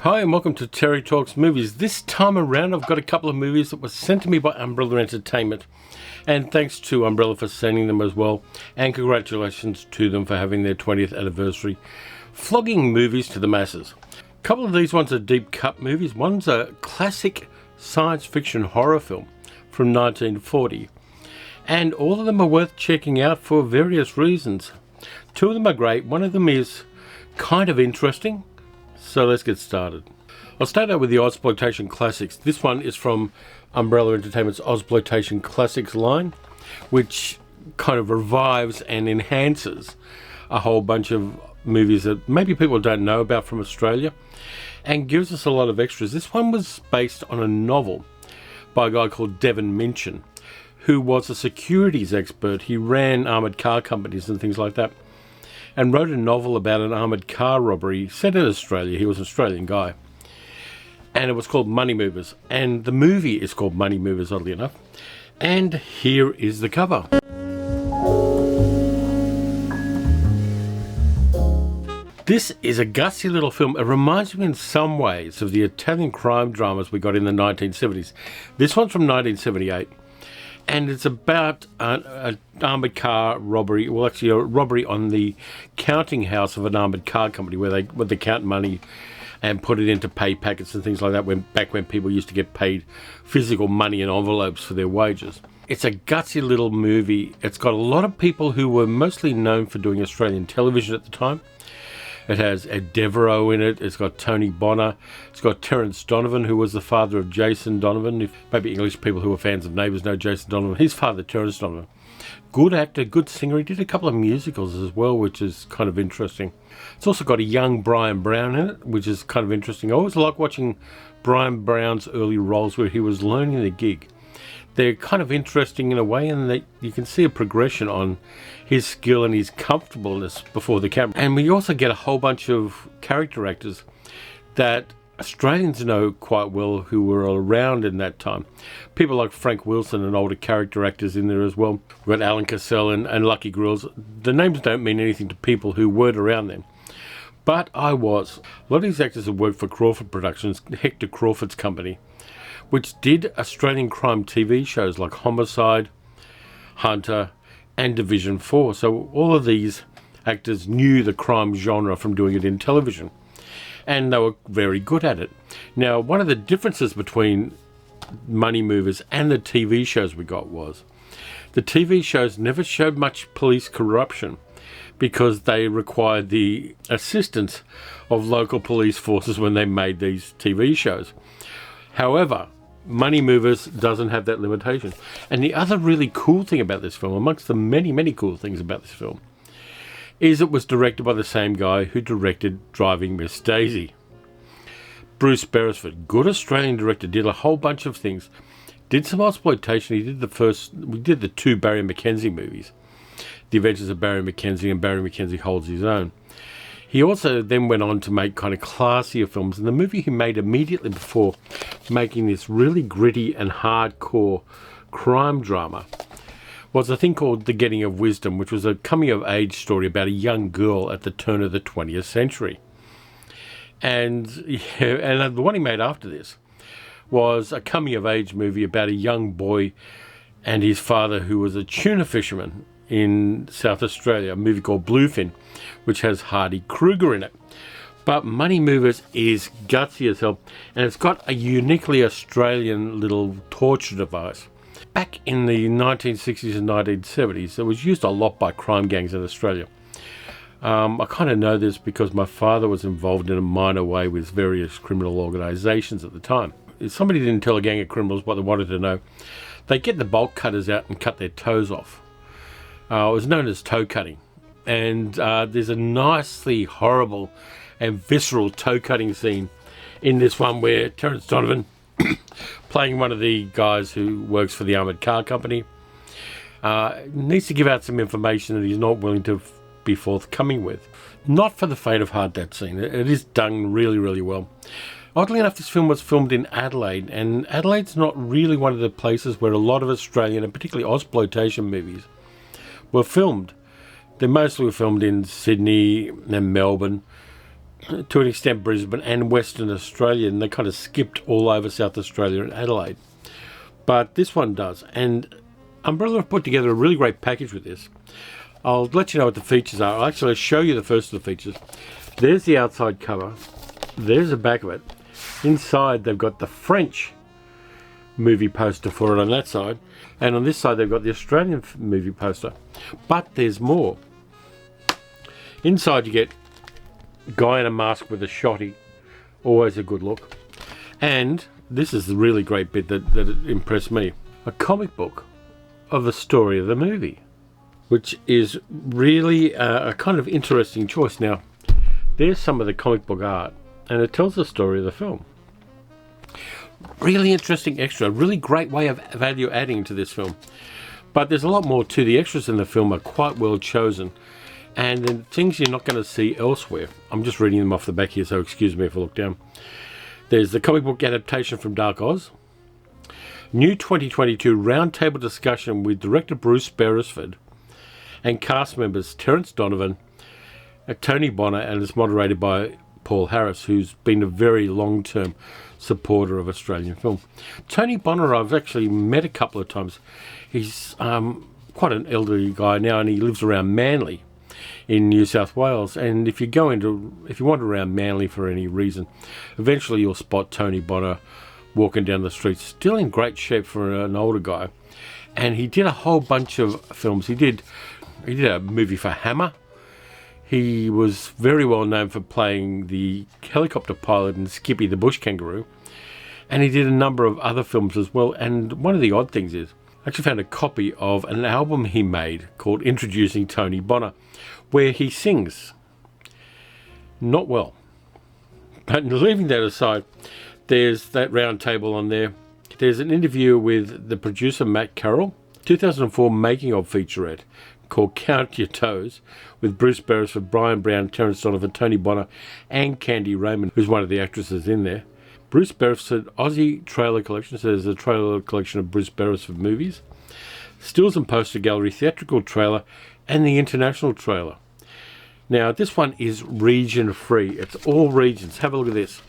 Hi and welcome to Terry Talks Movies. This time around I've got a couple of movies that were sent to me by Umbrella Entertainment, and thanks to Umbrella for sending them as well, and congratulations to them for having their 20th anniversary flogging movies to the masses. A couple of these ones are deep cut movies. One's a classic science fiction horror film from 1940, and all of them are worth checking out for various reasons. Two of them are great, one of them is kind of interesting. So let's get started. I'll start out with the Ozploitation Classics. This one is from Umbrella Entertainment's Ozploitation Classics line, which kind of revives and enhances a whole bunch of movies that maybe people don't know about from Australia, and gives us a lot of extras. This one was based on a novel by a guy called Devin Minchin, who was a securities expert. He ran armoured car companies and things like that, and wrote a novel about an armoured car robbery set in Australia. He was an Australian guy. And it was called Money Movers. And the movie is called Money Movers, oddly enough. And here is the cover. This is a gutsy little film. It reminds me in some ways of the Italian crime dramas we got in the 1970s. This one's from 1978. And it's about an armoured car robbery, well actually a robbery on the counting house of an armoured car company where they count money and put it into pay packets and things like that, back when people used to get paid physical money in envelopes for their wages. It's a gutsy little movie. It's got a lot of people who were mostly known for doing Australian television at the time. It has Ed Devereaux in it. It's got Tony Bonner. It's got Terence Donovan, who was the father of Jason Donovan. If maybe English people who are fans of Neighbours know Jason Donovan. His father, Terence Donovan. Good actor, good singer. He did a couple of musicals as well, which is kind of interesting. It's also got a young Brian Brown in it, which is kind of interesting. I always like watching Brian Brown's early roles where he was learning the gig. They're kind of interesting in a way, and you can see a progression on his skill and his comfortableness before the camera. And we also get a whole bunch of character actors that Australians know quite well who were around in that time. People like Frank Wilson and older character actors in there as well. We've got Alan Cassell and Lucky Grills. The names don't mean anything to people who weren't around then. But I was. A lot of these actors have worked for Crawford Productions, Hector Crawford's company, which did Australian crime TV shows like Homicide, Hunter, and Division 4. So all of these actors knew the crime genre from doing it in television, and they were very good at it. Now, one of the differences between Money Movers and the TV shows we got was the TV shows never showed much police corruption because they required the assistance of local police forces when they made these TV shows. However, Money Movers doesn't have that limitation. And the other really cool thing about this film, amongst the many, many cool things about this film, is it was directed by the same guy who directed Driving Miss Daisy. Bruce Beresford, good Australian director, did a whole bunch of things. Did some exploitation. We did the two Barry McKenzie movies, The Adventures of Barry McKenzie and Barry McKenzie Holds His Own. He also then went on to make kind of classier films, and the movie he made immediately before making this really gritty and hardcore crime drama was a thing called The Getting of Wisdom, which was a coming-of-age story about a young girl at the turn of the 20th century. And the one he made after this was a coming-of-age movie about a young boy and his father who was a tuna fisherman in South Australia, a movie called Bluefin, which has Hardy Kruger in it. But Money Movers is gutsy as hell, and it's got a uniquely Australian little torture device. Back in the 1960s and 1970s, it was used a lot by crime gangs in Australia. I kind of know this because my father was involved in a minor way with various criminal organisations at the time. If somebody didn't tell a gang of criminals what they wanted to know, they'd get the bolt cutters out and cut their toes off. It was known as toe cutting, and there's a nicely horrible and visceral toe cutting scene in this one where Terence Donovan, playing one of the guys who works for the armoured car company, needs to give out some information that he's not willing to be forthcoming with. Not for the faint of heart, that scene. It is done really, really well. Oddly enough, this film was filmed in Adelaide, and Adelaide's not really one of the places where a lot of Australian and particularly Ozploitation movies were filmed. They mostly were filmed in Sydney and Melbourne, to an extent Brisbane and Western Australia, and they kind of skipped all over South Australia and Adelaide. But this one does, and Umbrella have put together a really great package with this. I'll let you know what the features are. I'll actually show you the first of the features. There's the outside cover. There's the back of it. Inside they've got the French movie poster for it on that side, and on this side they've got the Australian movie poster. But there's more. Inside you get a guy in a mask with a shotty, always a good look. And this is the really great bit that impressed me. A comic book of the story of the movie, which is really a kind of interesting choice. Now, there's some of the comic book art, and it tells the story of the film. Really interesting extra, really great way of value adding to this film. But there's a lot more too. The extras in the film are quite well chosen, and then things you're not going to see elsewhere. I'm just reading them off the back here, so excuse me if I look down. There's the comic book adaptation from Dark Oz. New 2022 roundtable discussion with director Bruce Beresford and cast members Terence Donovan, Tony Bonner, and it's moderated by Paul Harris, who's been a very long-term supporter of Australian film. Tony Bonner I've actually met a couple of times. He's quite an elderly guy now, and he lives around Manly in New South Wales. And if you wander around Manly for any reason, eventually you'll spot Tony Bonner walking down the streets, still in great shape for an older guy. And he did a whole bunch of films. He did a movie for Hammer. He was very well known for playing the helicopter pilot in Skippy the Bush Kangaroo. And he did a number of other films as well. And one of the odd things is, I actually found a copy of an album he made called Introducing Tony Bonner, where he sings. Not well. But leaving that aside, there's that round table on there. There's an interview with the producer Matt Carroll, 2004 making of featurette called Count Your Toes, with Bruce Beresford, Brian Brown, Terence Donovan, Tony Bonner, and Candy Raymond, who's one of the actresses in there. Bruce Beresford Aussie trailer collection, so there's a trailer collection of Bruce Beresford movies, stills and poster gallery, theatrical trailer, and the international trailer. Now, this one is region free. It's all regions. Have a look at this.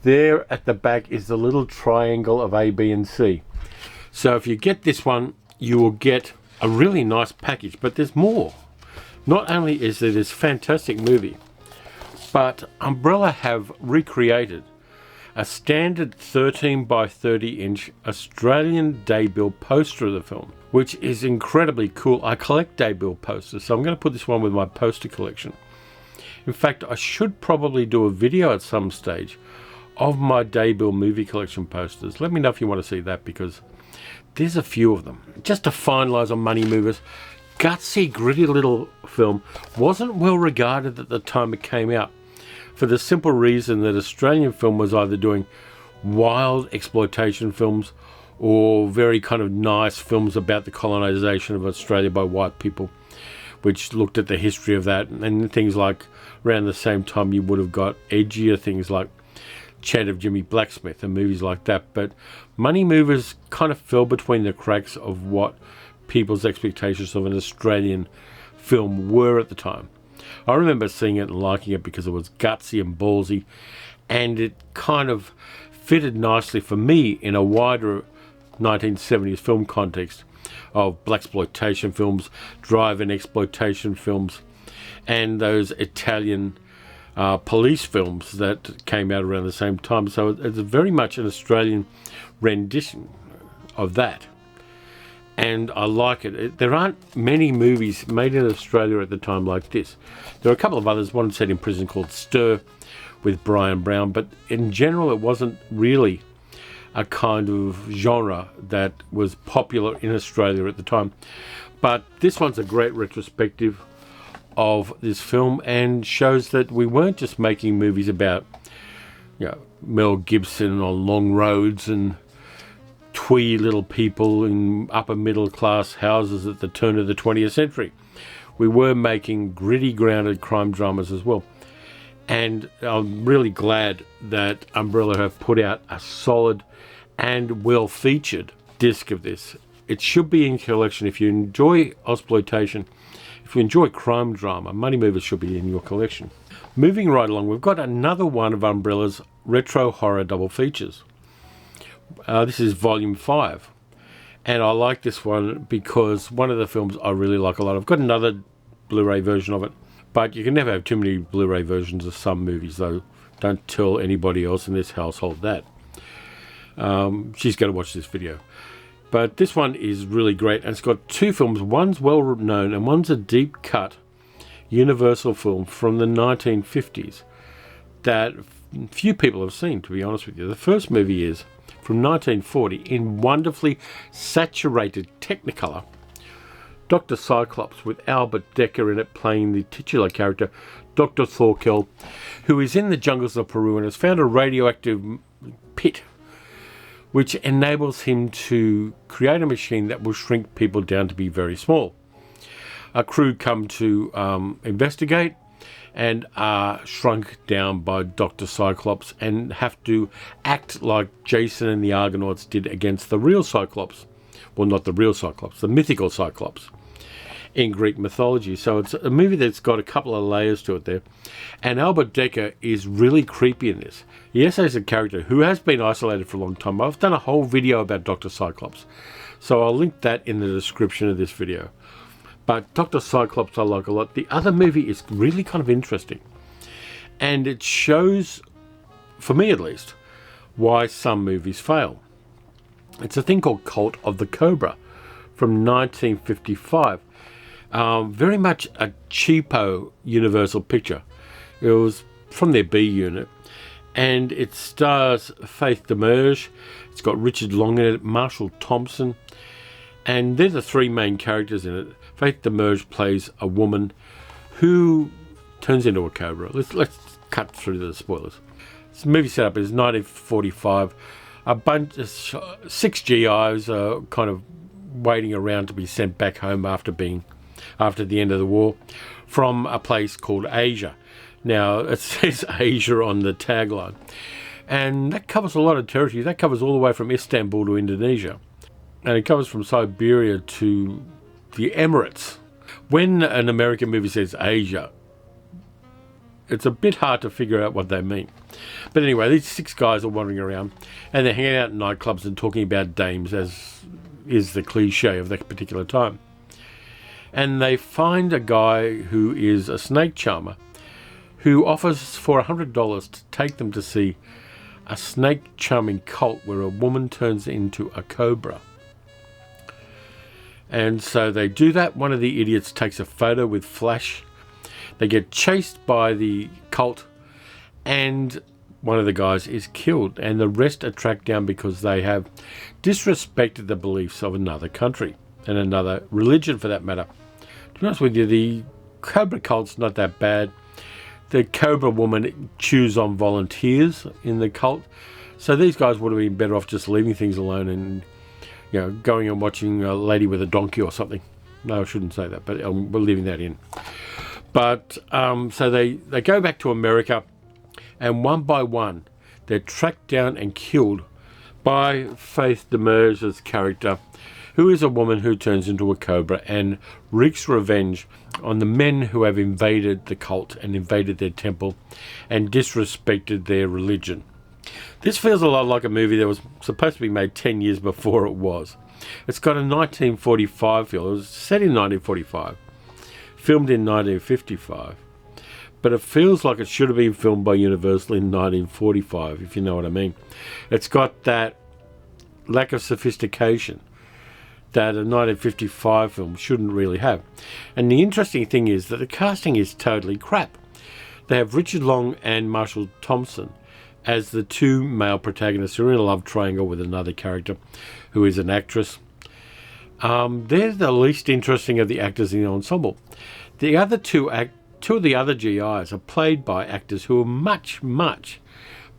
There at the back is the little triangle of A, B, and C. So if you get this one, you will get a really nice package, but there's more. Not only is there this fantastic movie, but Umbrella have recreated a standard 13 by 30 inch Australian daybill poster of the film, which is incredibly cool. I collect daybill posters, so I'm going to put this one with my poster collection. In fact, I should probably do a video at some stage of my daybill movie collection posters. Let me know if you want to see that, because there's a few of them. Just to finalise on Money Movers, gutsy, gritty little film, wasn't well regarded at the time it came out, for the simple reason that Australian film was either doing wild exploitation films or very kind of nice films about the colonisation of Australia by white people, which looked at the history of that, and things like, around the same time you would have got edgier things like Chant of Jimmy Blacksmith and movies like that. But Money Movers kind of fell between the cracks of what people's expectations of an Australian film were at the time. I remember seeing it and liking it because it was gutsy and ballsy, and it kind of fitted nicely for me in a wider 1970s film context of blaxploitation films, drive-in exploitation films, and those Italian police films that came out around the same time. So it's very much an Australian rendition of that, and I like it. There aren't many movies made in Australia at the time like this. There are a couple of others, one set in prison called Stir with Brian Brown, but in general it wasn't really a kind of genre that was popular in Australia at the time. But this one's a great retrospective of this film and shows that we weren't just making movies about, you know, Mel Gibson on long roads and twee little people in upper middle class houses at the turn of the 20th century. We were making gritty, grounded crime dramas as well. And I'm really glad that Umbrella have put out a solid and well-featured disc of this. It should be in collection. If you enjoy Ozploitation, if you enjoy crime drama, Money Movers should be in your collection. Moving right along, we've got another one of Umbrella's retro horror double features. This is Volume 5. And I like this one because one of the films I really like a lot. I've got another Blu-ray version of it. But you can never have too many Blu-ray versions of some movies, though. Don't tell anybody else in this household that. She's going to watch this video. But this one is really great. And it's got two films. One's well-known and one's a deep-cut Universal film from the 1950s that few people have seen, to be honest with you. The first movie is from 1940 in wonderfully saturated Technicolor. Dr. Cyclops, with Albert Decker in it playing the titular character, Dr. Thorkel, who is in the jungles of Peru and has found a radioactive pit which enables him to create a machine that will shrink people down to be very small. A crew come to investigate and are shrunk down by Dr. Cyclops and have to act like Jason and the Argonauts did against the real Cyclops. Well, not the real Cyclops, the mythical Cyclops in Greek mythology. So it's a movie that's got a couple of layers to it there. And Albert Decker is really creepy in this. Yes, as a character who has been isolated for a long time. I've done a whole video about Dr. Cyclops, so I'll link that in the description of this video. But Dr. Cyclops I like a lot. The other movie is really kind of interesting. And it shows, for me at least, why some movies fail. It's a thing called Cult of the Cobra from 1955. Very much a cheapo Universal picture. It was from their B unit. And it stars Faith Demerge. It's got Richard Long in it, Marshall Thompson. And they're the three main characters in it. Faith Demerge plays a woman who turns into a cobra. Let's cut through the spoilers. This movie setup is 1945. A bunch of 6 GIs are kind of waiting around to be sent back home after the end of the war from a place called Asia. Now, it says Asia on the tagline. And that covers a lot of territory. That covers all the way from Istanbul to Indonesia. And it covers from Siberia to the Emirates. When an American movie says Asia, it's a bit hard to figure out what they mean. But anyway, these 6 guys are wandering around and they're hanging out in nightclubs and talking about dames, as is the cliche of that particular time. And they find a guy who is a snake charmer who offers for $100 to take them to see a snake charming cult where a woman turns into a cobra. And so they do that. One of the idiots takes a photo with flash. They get chased by the cult and one of the guys is killed, and the rest are tracked down because they have disrespected the beliefs of another country and another religion for that matter. To be honest with you, the Cobra cult's not that bad. The Cobra woman chews on volunteers in the cult. So these guys would have been better off just leaving things alone and going and watching a lady with a donkey or something. No, I shouldn't say that, but we're leaving that in. But so they go back to America, and one by one, they're tracked down and killed by Faith Demerge's character, who is a woman who turns into a cobra and wreaks revenge on the men who have invaded the cult and invaded their temple and disrespected their religion. This feels a lot like a movie that was supposed to be made 10 years before it was. It's got a 1945 feel. It was set in 1945, filmed in 1955, but it feels like it should have been filmed by Universal in 1945, if you know what I mean. It's got that lack of sophistication that a 1955 film shouldn't really have. And the interesting thing is that the casting is totally crap. They have Richard Long and Marshall Thompson as the 2 male protagonists who are in a love triangle with another character who is an actress. They're the least interesting of the actors in the ensemble. The other two of the other GIs are played by actors who are much, much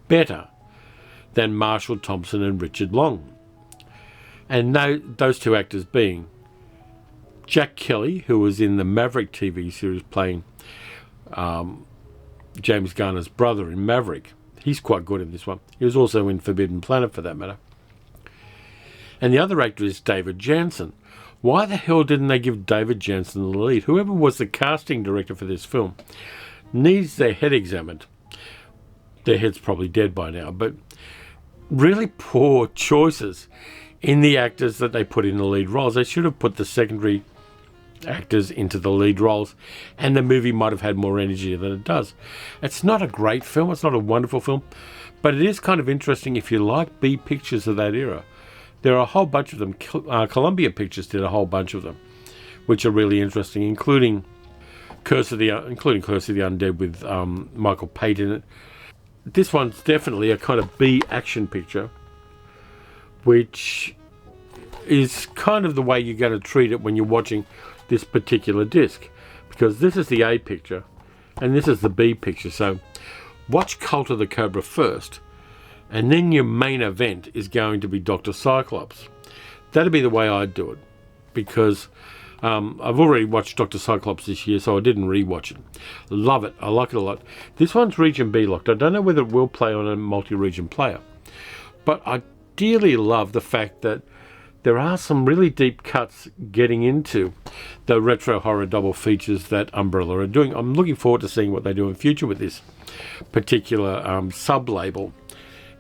better than Marshall Thompson and Richard Long. And those 2 actors being Jack Kelly, who was in the Maverick TV series playing James Garner's brother in Maverick. He's quite good in this one. He was also in Forbidden Planet, for that matter. And the other actor is David Jansen. Why the hell didn't they give David Jansen the lead? Whoever was the casting director for this film needs their head examined. Their head's probably dead by now, but really poor choices in the actors that they put in the lead roles. They should have put the secondary actors into the lead roles, and the movie might have had more energy than it does. It's not a great film, it's not a wonderful film, but it is kind of interesting if you like B pictures of that era. There are a whole bunch of them. Columbia Pictures did a whole bunch of them, which are really interesting, including Curse of the Undead with Michael Pate in it. This one's definitely a kind of B action picture, which is kind of the way you're going to treat it when you're watching this particular disc, because this is the A picture and this is the B picture. So watch Cult of the Cobra first, and then your main event is going to be Dr. Cyclops. That'd be the way I'd do it, because I've already watched Dr. Cyclops this year, so I didn't rewatch it. Love it. I like it a lot. This one's region B locked. I don't know whether it will play on a multi-region player, but I dearly love the fact that there are some really deep cuts getting into the retro horror double features that Umbrella are doing. I'm looking forward to seeing what they do in future with this particular sub-label,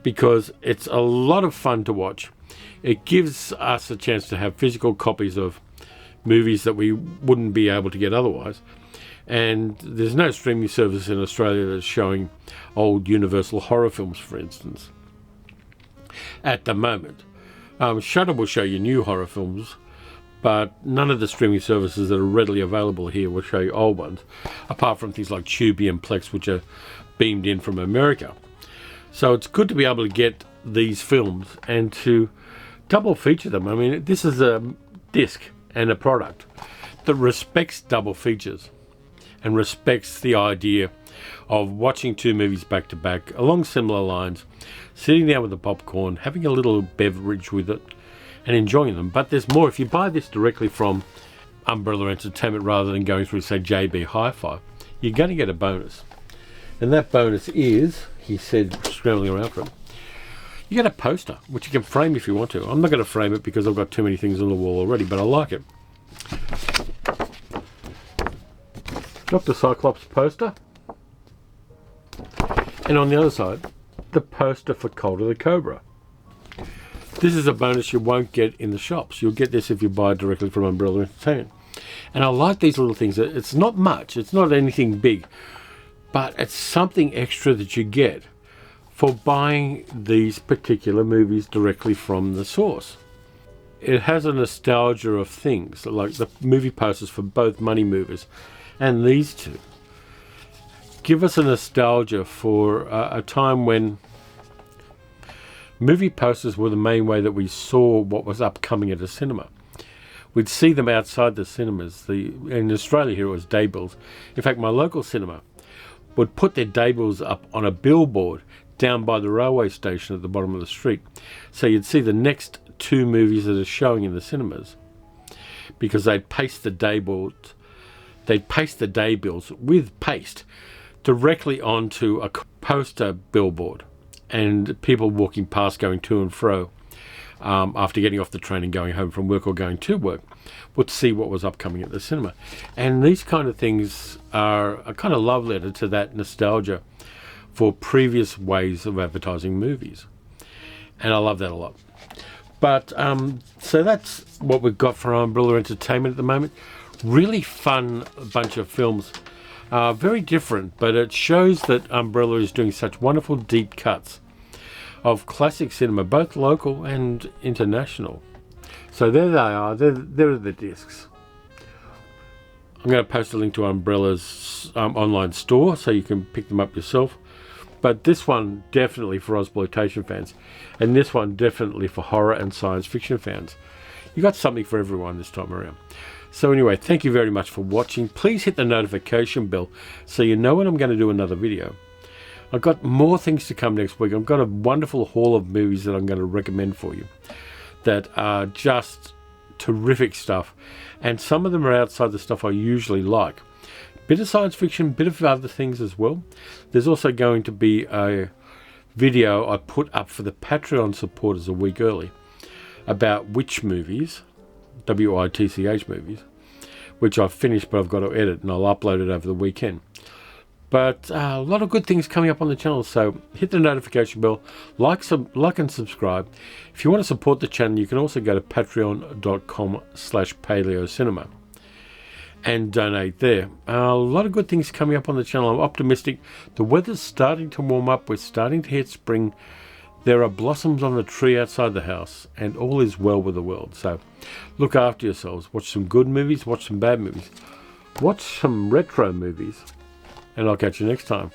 because it's a lot of fun to watch. It gives us a chance to have physical copies of movies that we wouldn't be able to get otherwise. And there's no streaming service in Australia that's showing old Universal horror films, for instance, at the moment. Shudder will show you new horror films, but none of the streaming services that are readily available here will show you old ones, apart from things like Tubi and Plex, which are beamed in from America. So it's good to be able to get these films and to double feature them. I mean, this is a disc and a product that respects double features and respects the idea of watching two movies back to back along similar lines, sitting down with the popcorn, having a little beverage with it and enjoying them. But there's more. If you buy this directly from Umbrella Entertainment rather than going through, say, JB Hi-Fi, you're going to get a bonus. And that bonus is, he said, scrambling around for it, you get a poster, which you can frame if you want to. I'm not going to frame it because I've got too many things on the wall already, but I like it. Dr. Cyclops poster. And on the other side, the poster for Cult of the Cobra. This is a bonus you won't get in the shops. You'll get this if you buy it directly from Umbrella Entertainment. And I like these little things. It's not much. It's not anything big. But it's something extra that you get for buying these particular movies directly from the source. It has a nostalgia of things, like the movie posters for both Money Movers and these two. Give us a nostalgia for a time when movie posters were the main way that we saw what was upcoming at a cinema. We'd see them outside the cinemas. In Australia here it was day bills. In fact, my local cinema would put their day bills up on a billboard down by the railway station at the bottom of the street. So you'd see the next two movies that are showing in the cinemas, because they'd paste the day bills with paste directly onto a poster billboard, and people walking past going to and fro after getting off the train and going home from work or going to work would see what was upcoming at the cinema. And these kind of things are a kind of love letter to that nostalgia for previous ways of advertising movies. And I love that a lot. But so that's what we've got for Umbrella Entertainment at the moment. Really fun bunch of films. Very different, but it shows that Umbrella is doing such wonderful deep cuts of classic cinema, both local and international. So there they are. There are the discs. I'm going to post a link to Umbrella's online store so you can pick them up yourself. But this one definitely for Ozploitation fans, and this one definitely for horror and science fiction fans. You got something for everyone this time around. So anyway, thank you very much for watching. Please hit the notification bell so you know when I'm going to do another video. I've got more things to come next week. I've got a wonderful haul of movies that I'm going to recommend for you that are just terrific stuff. And some of them are outside the stuff I usually like. Bit of science fiction, bit of other things as well. There's also going to be a video I put up for the Patreon supporters a week early about Witch movies, WITCH movies, which I've finished but I've got to edit, and I'll upload it over the weekend. But a lot of good things coming up on the channel, so hit the notification bell, like and subscribe. If you want to support the channel, you can also go to patreon.com/paleocinema and donate there. A lot of good things coming up on the channel. I'm optimistic. The weather's starting to warm up. We're starting to hit spring. There are blossoms on the tree outside the house, and all is well with the world. So look after yourselves. Watch some good movies, watch some bad movies, watch some retro movies, and I'll catch you next time.